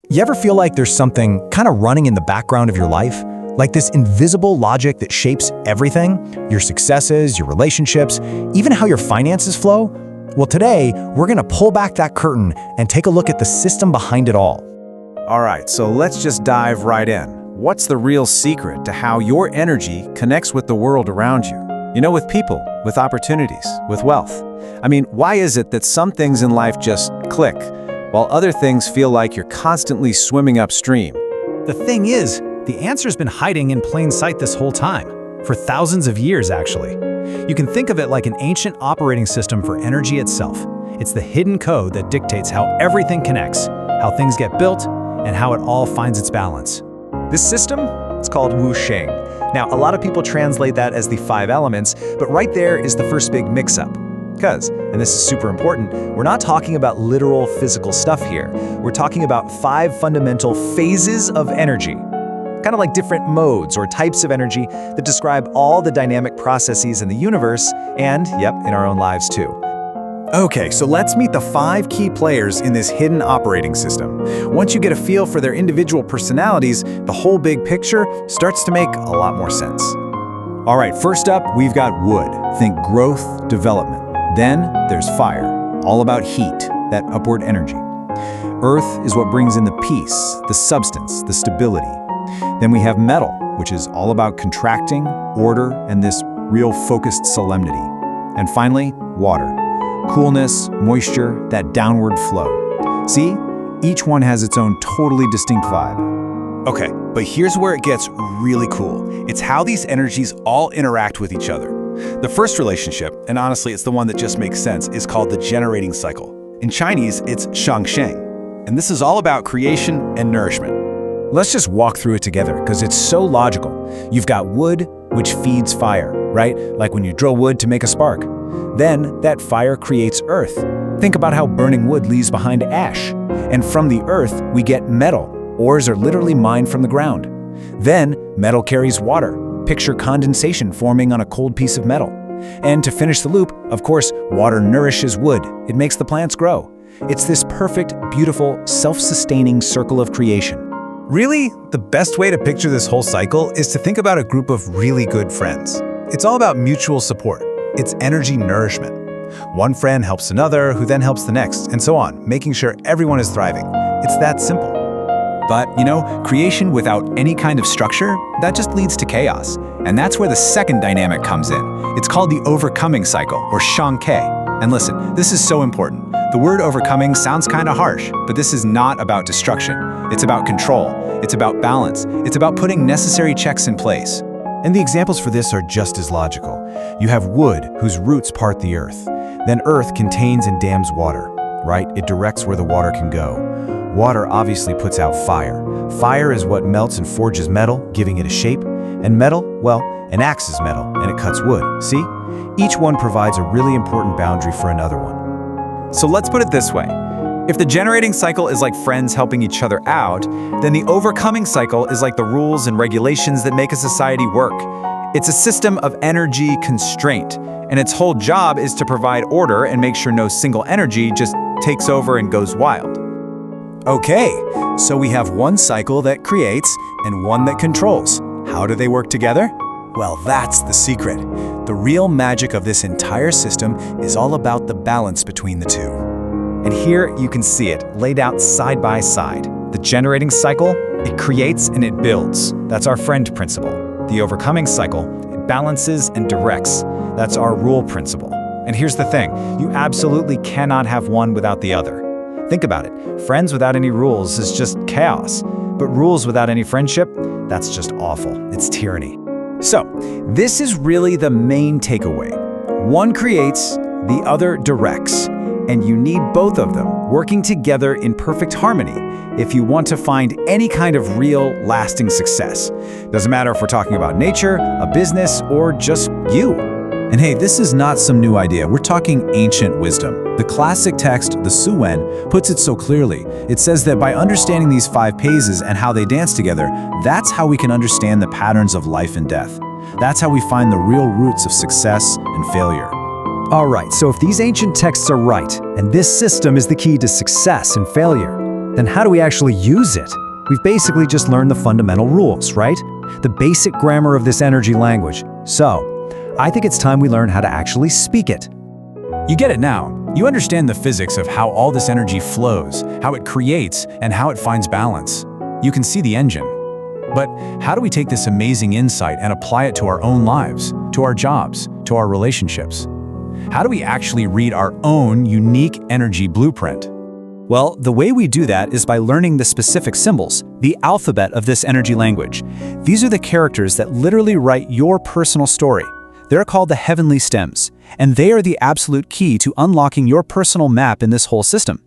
You ever feel like there's something kind of running in the background of your life? Like this invisible logic that shapes everything? Your successes, your relationships, even how your finances flow? Well, today, we're going to pull back that curtain and take a look at the system behind it all. All right, so let's just dive right in. What's the real secret to how your energy connects with the world around you? You know, with people, with opportunities, with wealth. I mean, why is it that some things in life just click, while other things feel like you're constantly swimming upstream? The thing is, the answer's been hiding in plain sight this whole time, for thousands of years actually. You can think of it like an ancient operating system for energy itself. It's the hidden code that dictates how everything connects, how things get built, and how it all finds its balance. This system, it's called wuxing. Now, a lot of people translate that as the 5 elements, but right there is the first big mix-up. Because, and this is super important, we're not talking about literal physical stuff here. We're talking about 5 fundamental phases of energy. Kind of like different modes or types of energy that describe all the dynamic processes in the universe and, yep, in our own lives too. Okay, so let's meet the 5 key players in this hidden operating system. Once you get a feel for their individual personalities, the whole big picture starts to make a lot more sense. All right, first up, we've got wood. Think growth, development. Then there's fire, all about heat, that upward energy. Earth is what brings in the peace, the substance, the stability. Then we have metal, which is all about contracting, order, and this real focused solemnity. And finally, water. Coolness, moisture, that downward flow. See? Each one has its own totally distinct vibe. Okay, but here's where it gets really cool. It's how these energies all interact with each other. The first relationship, and honestly it's the one that just makes sense, is called the generating cycle. In Chinese, it's shangsheng. And this is all about creation and nourishment. Let's just walk through it together because it's so logical. You've got wood, which feeds fire, right? Like when you drill wood to make a spark. Then that fire creates earth. Think about how burning wood leaves behind ash. And from the earth, we get metal. Ores are literally mined from the ground. Then metal carries water. Picture condensation forming on a cold piece of metal. And to finish the loop, of course, water nourishes wood. It makes the plants grow. It's this perfect, beautiful, self-sustaining circle of creation. Really, the best way to picture this whole cycle is to think about a group of really good friends. It's all about mutual support. It's energy nourishment. One friend helps another, who then helps the next, and so on, making sure everyone is thriving. It's that simple. But, you know, creation without any kind of structure, that just leads to chaos. And that's where the second dynamic comes in. It's called the overcoming cycle, or shangke. And listen, this is so important. The word overcoming sounds kind of harsh, but this is not about destruction. It's about control. It's about balance. It's about putting necessary checks in place. And the examples for this are just as logical. You have wood, whose roots part the earth. Then earth contains and dams water, right? It directs where the water can go. Water obviously puts out fire. Fire is what melts and forges metal, giving it a shape. And metal, well, an axe is metal, and it cuts wood. See? Each one provides a really important boundary for another one. So let's put it this way. If the generating cycle is like friends helping each other out, then the overcoming cycle is like the rules and regulations that make a society work. It's a system of energy constraint, and its whole job is to provide order and make sure no single energy just takes over and goes wild. Okay, so we have one cycle that creates and one that controls. How do they work together? Well, that's the secret. The real magic of this entire system is all about the balance between the two. And here you can see it laid out side by side. The generating cycle, it creates and it builds. That's our friend principle. The overcoming cycle, it balances and directs. That's our rule principle. And here's the thing, you absolutely cannot have one without the other. Think about it. Friends without any rules is just chaos. But rules without any friendship, that's just awful. It's tyranny. So, this is really the main takeaway. One creates, the other directs. And you need both of them working together in perfect harmony if you want to find any kind of real, lasting success. Doesn't matter if we're talking about nature, a business, or just you. And hey, this is not some new idea. We're talking ancient wisdom. The classic text, the Suwen, puts it so clearly. It says that by understanding these 5 phases and how they dance together, that's how we can understand the patterns of life and death. That's how we find the real roots of success and failure. All right, so if these ancient texts are right, and this system is the key to success and failure, Then how do we actually use it? We've basically just learned the fundamental rules, right? The basic grammar of this energy language. So, I think it's time we learn how to actually speak it. You get it now. You understand the physics of how all this energy flows, how it creates, and how it finds balance. You can see the engine. But how do we take this amazing insight and apply it to our own lives, to our jobs, to our relationships? How do we actually read our own unique energy blueprint? Well, the way we do that is by learning the specific symbols, the alphabet of this energy language. These are the characters that literally write your personal story. They're called the heavenly stems, and they are the absolute key to unlocking your personal map in this whole system.